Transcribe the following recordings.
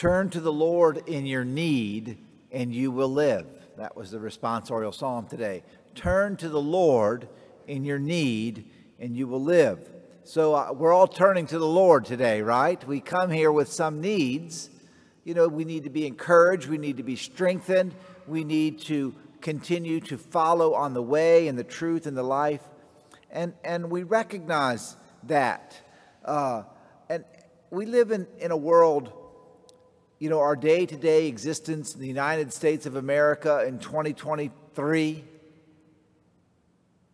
Turn to the Lord in your need, and you will live. That was the responsorial psalm today. Turn to the Lord in your need, and you will live. So we're all turning to the Lord today, right? We come here with some needs. You know, we need to be encouraged. We need to be strengthened. We need to continue to follow on the way and the truth and the life. And we recognize that. And we live in a world, you know, our day-to-day existence in the United States of America in 2023.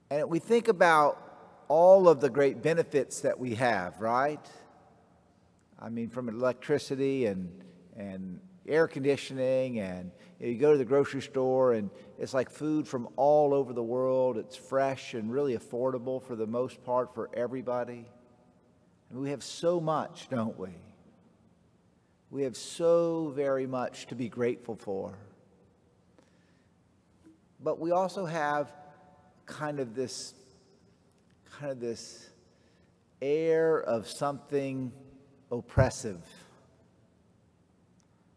And we think about all of the great benefits that we have, right? I mean, from electricity and air conditioning, and you go to the grocery store and it's like food from all over the world. It's fresh and really affordable for the most part for everybody. And we have so much, don't we? We have so very much to be grateful for. But we also have kind of this air of something oppressive.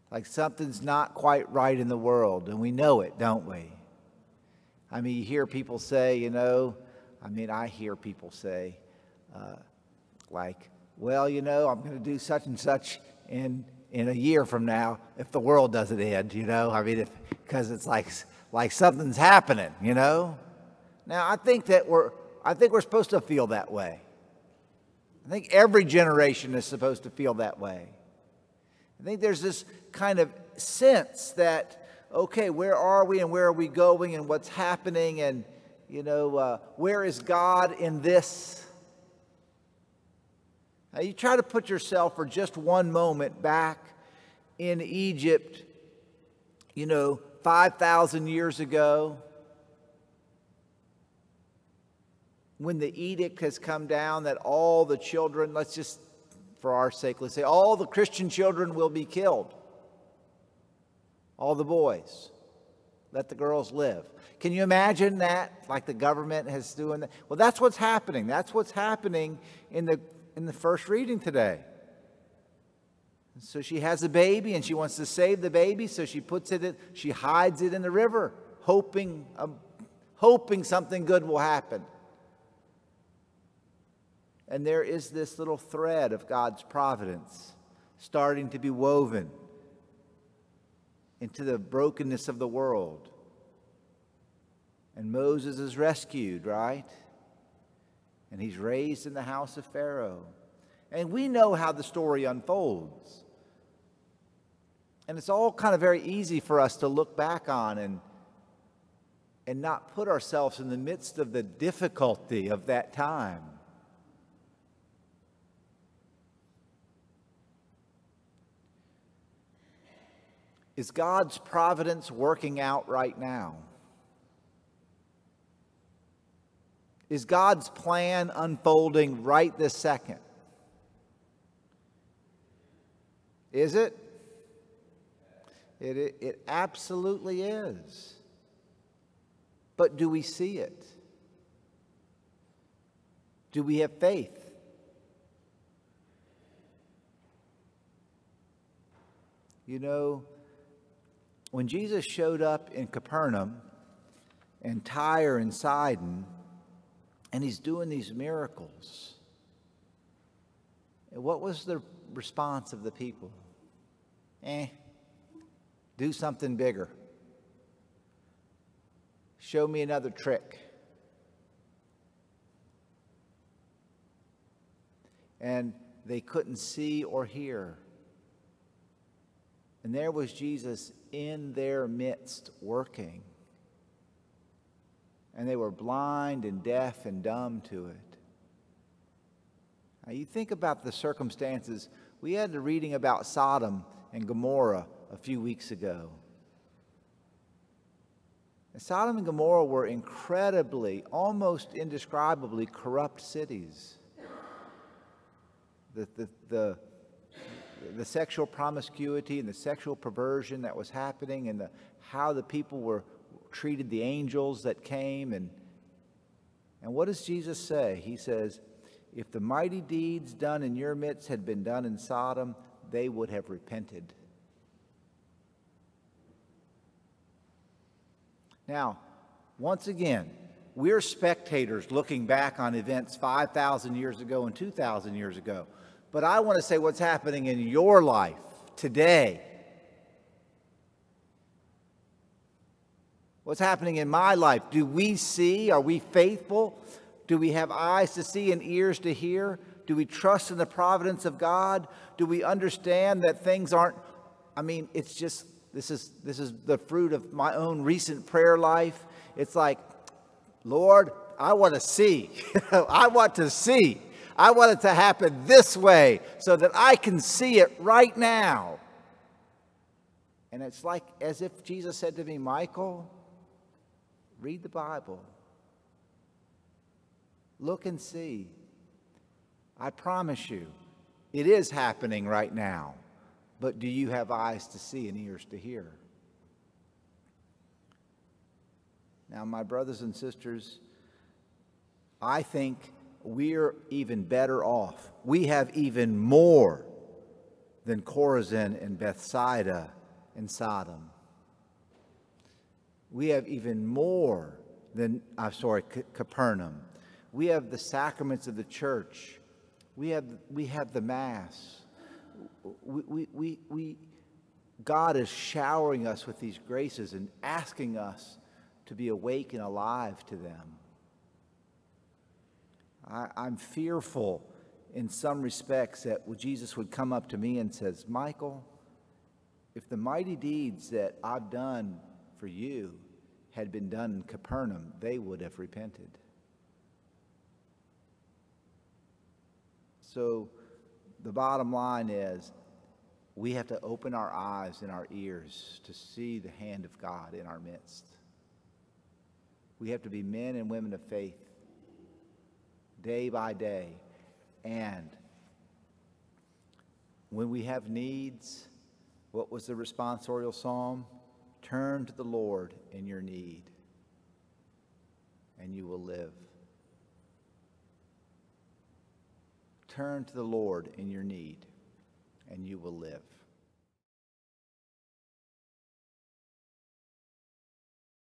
Like something's not quite right in the world, and we know it, don't we? I mean, you hear people say, I hear people say, well, I'm going to do such and such in a year from now if the world doesn't end, because it's like something's happening, Now, I think we're supposed to feel that way. I think every generation is supposed to feel that way. I think there's this kind of sense that, okay, where are we and where are we going and what's happening, and, where is God in this? Now, you try to put yourself for just one moment back in Egypt, 5,000 years ago, when the edict has come down that all the children, let's just, for our sake, let's say all the Christian children will be killed. All the boys. Let the girls live. Can you imagine that? Like the government is doing that? Well, that's what's happening. That's what's happening in the first reading today. So she has a baby and she wants to save the baby, so she hides it in the river, hoping something good will happen. And there is this little thread of God's providence starting to be woven into the brokenness of the world. And Moses is rescued, right? And he's raised in the house of Pharaoh. And we know how the story unfolds. And it's all kind of very easy for us to look back on and not put ourselves in the midst of the difficulty of that time. Is God's providence working out right now? Is God's plan unfolding right this second? Is it? It absolutely is. But do we see it? Do we have faith? When Jesus showed up in Capernaum and Tyre and Sidon, and he's doing these miracles, what was the response of the people? Do something bigger. Show me another trick. And they couldn't see or hear. And there was Jesus in their midst working. And they were blind and deaf and dumb to it. Now you think about the circumstances. We had the reading about Sodom and Gomorrah a few weeks ago. And Sodom and Gomorrah were incredibly, almost indescribably corrupt cities. The sexual promiscuity and the sexual perversion that was happening, and how the people were treated, the angels that came. And what does Jesus say? He says, if the mighty deeds done in your midst had been done in Sodom, they would have repented. Now, once again, we're spectators looking back on events 5,000 years ago and 2,000 years ago. But I want to say what's happening in your life today. What's happening in my life? Do we see? Are we faithful? Do we have eyes to see and ears to hear? Do we trust in the providence of God? Do we understand that things aren't, it's just, this is the fruit of my own recent prayer life. It's like, Lord, I want to see. I want to see. I want it to happen this way so that I can see it right now. And it's like as if Jesus said to me, Michael, read the Bible. Look and see. I promise you, it is happening right now. But do you have eyes to see and ears to hear? Now, my brothers and sisters, I think we're even better off. We have even more than Chorazin and Bethsaida and Sodom. We have even more than, Capernaum. We have the sacraments of the church. We have the Mass. God is showering us with these graces and asking us to be awake and alive to them. I'm fearful in some respects that Jesus would come up to me and says, Michael, if the mighty deeds that I've done for you had been done in Capernaum, they would have repented. So the bottom line is we have to open our eyes and our ears to see the hand of God in our midst. We have to be men and women of faith day by day. And when we have needs, what was the responsorial psalm? Turn to the Lord in your need, and you will live. Turn to the Lord in your need, and you will live.